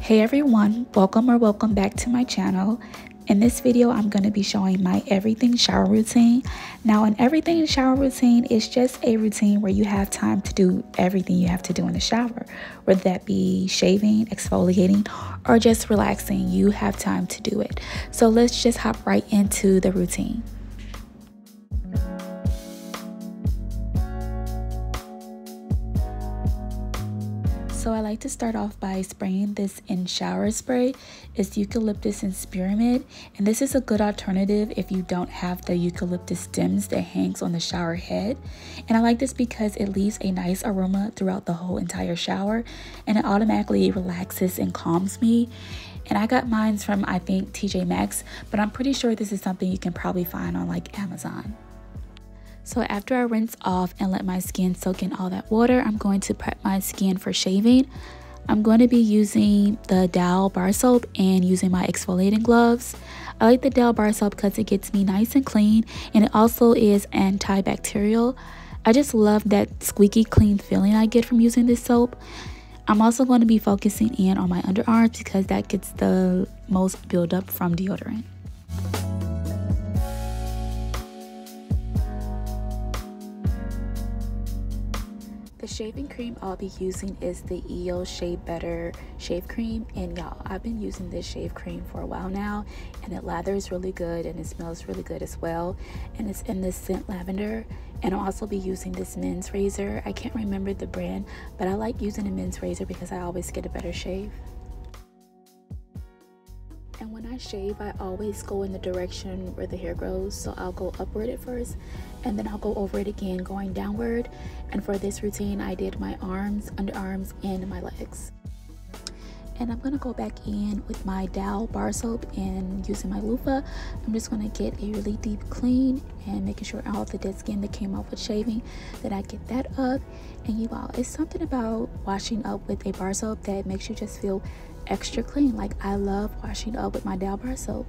Hey everyone, welcome back to my channel. In this video, I'm going to be showing my everything shower routine. Now, an everything shower routine is just a routine where you have time to do everything you have to do in the shower, whether that be shaving, exfoliating, or just relaxing. You have time to do it. So let's just hop right into the routine. So I like to start off by spraying this in shower spray. It's eucalyptus and spearmint, and this is a good alternative if you don't have the eucalyptus stems that hangs on the shower head. And I like this because it leaves a nice aroma throughout the whole entire shower, and it automatically relaxes and calms me. And I got mine from, I think, TJ Maxx, but I'm pretty sure this is something you can probably find on like Amazon. So after I rinse off and let my skin soak in all that water, I'm going to prep my skin for shaving. I'm going to be using the Dow bar soap and using my exfoliating gloves. I like the Dow bar soap because it gets me nice and clean, and it also is antibacterial. I just love that squeaky clean feeling I get from using this soap. I'm also going to be focusing in on my underarms because that gets the most buildup from deodorant. The shaving cream I'll be using is the EO Shave Better shave cream, and y'all, I've been using this shave cream for a while now, and it lathers really good and it smells really good as well, and it's in this scent lavender. And I'll also be using this men's razor. I can't remember the brand, but I like using a men's razor because I always get a better shave. And when I shave, I always go in the direction where the hair grows. So I'll go upward at first, and then I'll go over it again, going downward. And for this routine, I did my arms, underarms, and my legs. And I'm gonna go back in with my Dow bar soap and using my loofah. I'm just gonna get a really deep clean and making sure all the dead skin that came off with shaving, that I get that up. And you all, it's something about washing up with a bar soap that makes you just feel extra clean. Like, I love washing up with my Dow bar soap.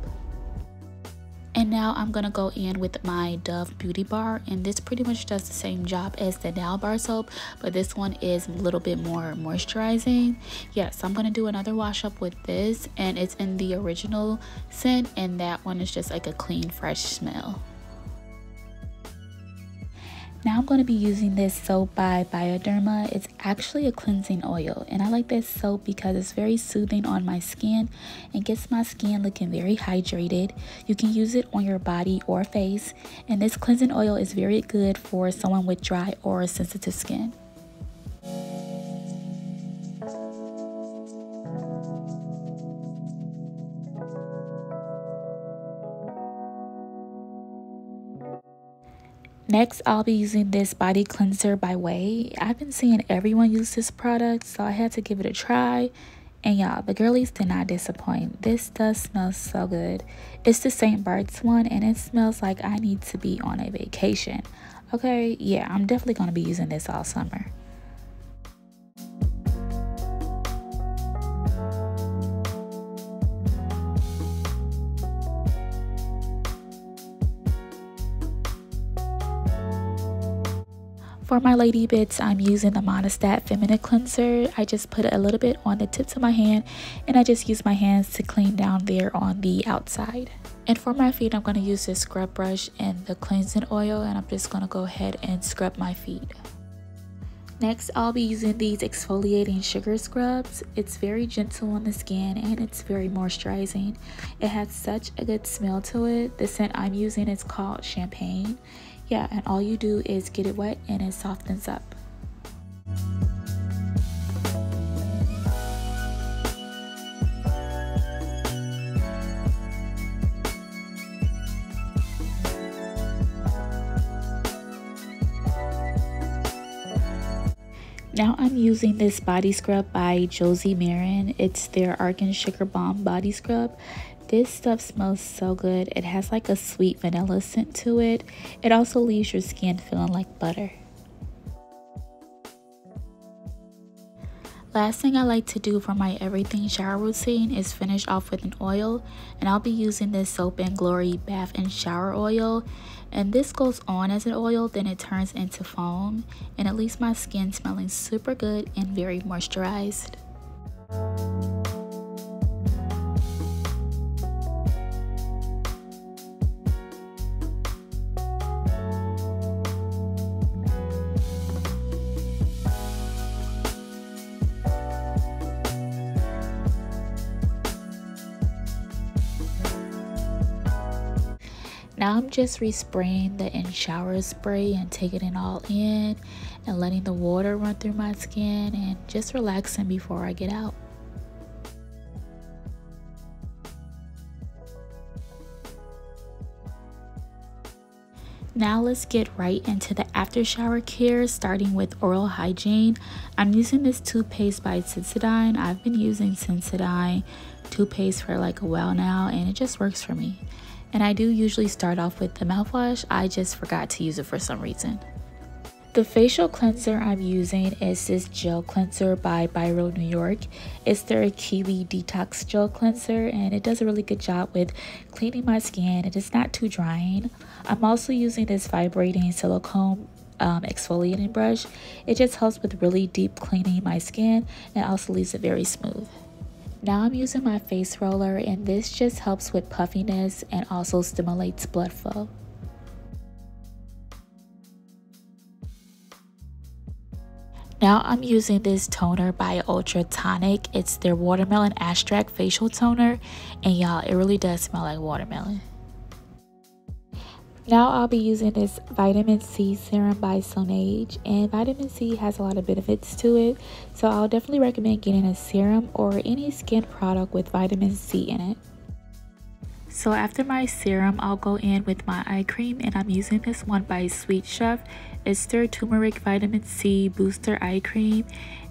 And now I'm gonna go in with my Dove Beauty Bar, and this pretty much does the same job as the Dow bar soap, but this one is a little bit more moisturizing. Yes, I'm gonna do another wash up with this, and it's in the original scent, and that one is just like a clean, fresh smell. Now I'm going to be using this soap by Bioderma. It's actually a cleansing oil, and I like this soap because it's very soothing on my skin and gets my skin looking very hydrated. You can use it on your body or face, and this cleansing oil is very good for someone with dry or sensitive skin. Next, I'll be using this body cleanser by Way. I've been seeing everyone use this product, so I had to give it a try. And y'all, the girlies did not disappoint. This does smell so good. It's the St. Bart's one, and it smells like I need to be on a vacation. Okay, yeah, I'm definitely going to be using this all summer. For my lady bits, I'm using the Monistat Feminine Cleanser. I just put a little bit on the tips of my hand, and I just use my hands to clean down there on the outside. And for my feet, I'm going to use this scrub brush and the cleansing oil, and I'm just going to go ahead and scrub my feet. Next, I'll be using these exfoliating sugar scrubs. It's very gentle on the skin, and it's very moisturizing. It has such a good smell to it. The scent I'm using is called Champagne. Yeah, and all you do is get it wet and it softens up. Now I'm using this body scrub by Josie Marin. It's their Argan Sugar Bomb body scrub. This stuff smells so good. It has like a sweet vanilla scent to it. It also leaves your skin feeling like butter. Last thing I like to do for my everything shower routine is finish off with an oil, and I'll be using this Soap and Glory bath and shower oil. And this goes on as an oil, then it turns into foam, and it leaves my skin smelling super good and very moisturized. Now I'm just respraying the in shower spray and taking it all in and letting the water run through my skin and just relaxing before I get out. Now let's get right into the after shower care, starting with oral hygiene. I'm using this toothpaste by Sensodyne. I've been using Sensodyne toothpaste for like a while now and it just works for me. And I do usually start off with the mouthwash. I just forgot to use it for some reason. The facial cleanser I'm using is this gel cleanser by Biro New York. It's their Kiwi Detox Gel Cleanser and it does a really good job with cleaning my skin and it's not too drying. I'm also using this vibrating silicone exfoliating brush. It just helps with really deep cleaning my skin and also leaves it very smooth. Now I'm using my face roller and this just helps with puffiness and also stimulates blood flow. Now I'm using this toner by Ultra Tonic. It's their watermelon extract facial toner and y'all, it really does smell like watermelon. Now I'll be using this vitamin C serum by Sonage, and vitamin C has a lot of benefits to it, so I'll definitely recommend getting a serum or any skin product with vitamin C in it. So after my serum, I'll go in with my eye cream and I'm using this one by Sweet Chef. It's their turmeric vitamin C booster eye cream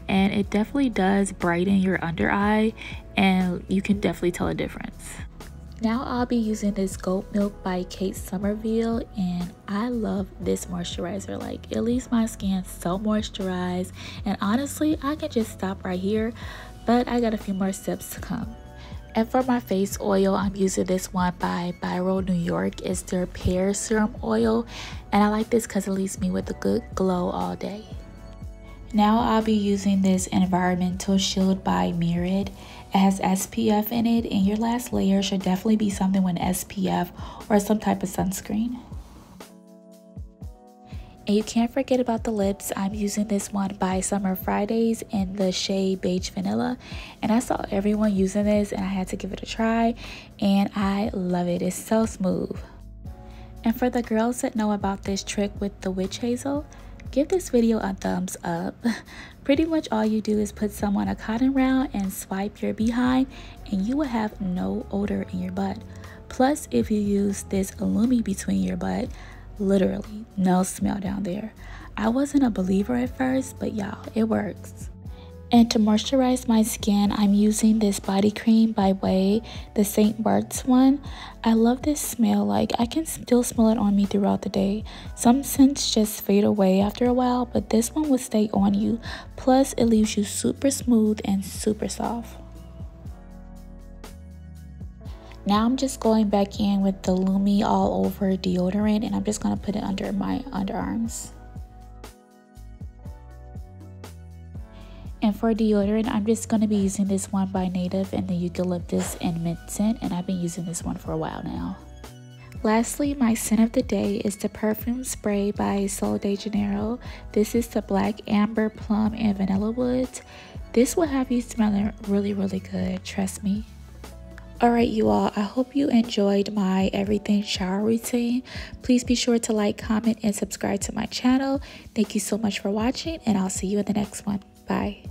and it definitely does brighten your under eye and you can definitely tell a difference. Now I'll be using this goat milk by Kate Somerville and I love this moisturizer. Like, it leaves my skin so moisturized and honestly I can just stop right here, but I got a few more steps to come. And for my face oil, I'm using this one by Biro New York. It's their pear serum oil and I like this because it leaves me with a good glow all day. Now I'll be using this environmental shield by Mirrid. It has SPF in it and your last layer should definitely be something with SPF or some type of sunscreen. And you can't forget about the lips. I'm using this one by Summer Fridays in the shade Beige Vanilla. And I saw everyone using this and I had to give it a try. And I love it. It's so smooth. And for the girls that know about this trick with the witch hazel, give this video a thumbs up. Pretty much all you do is put some on a cotton round and swipe your behind and you will have no odor in your butt. Plus, if you use this Illumi between your butt, literally no smell down there. I wasn't a believer at first, but y'all, it works. And to moisturize my skin, I'm using this body cream by Way, the St. Bart's one. I love this smell. Like, I can still smell it on me throughout the day. Some scents just fade away after a while, but this one will stay on you. Plus, it leaves you super smooth and super soft. Now I'm just going back in with the Lumi All Over deodorant and I'm just going to put it under my underarms. And for deodorant, I'm just going to be using this one by Native in the eucalyptus and mint scent, and I've been using this one for a while now. Lastly, my scent of the day is the perfume spray by Sol de Janeiro. This is the Black Amber, Plum, and Vanilla Woods. This will have you smelling really, really good, trust me. Alright you all, I hope you enjoyed my everything shower routine. Please be sure to like, comment, and subscribe to my channel. Thank you so much for watching and I'll see you in the next one. Bye.